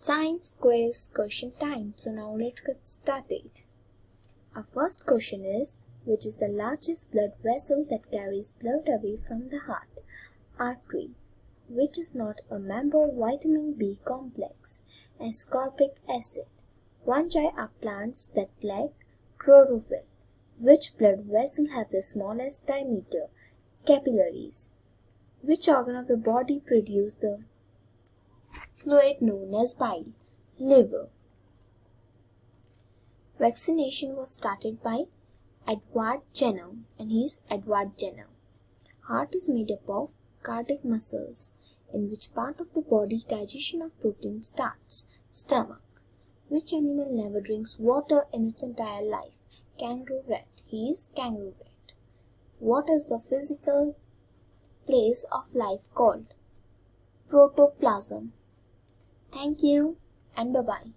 Science quiz question time. So now let's get started. Our first question is, which is the largest blood vessel that carries blood away from the heart? Artery. Which is not a member of vitamin B complex? Ascorbic acid. Fungi are plants that lack chlorophyll. Which blood vessel has the smallest diameter? Capillaries. Which organ of the body produces the fluid known as bile? Liver. Vaccination was started by Edward Jenner, and he is Edward Jenner. Heart is made up of cardiac muscles. In which part of the body digestion of protein starts? Stomach. Which animal never drinks water in its entire life? Kangaroo rat. He is kangaroo rat. What is the physical place of life called? Protoplasm. Thank you and bye-bye.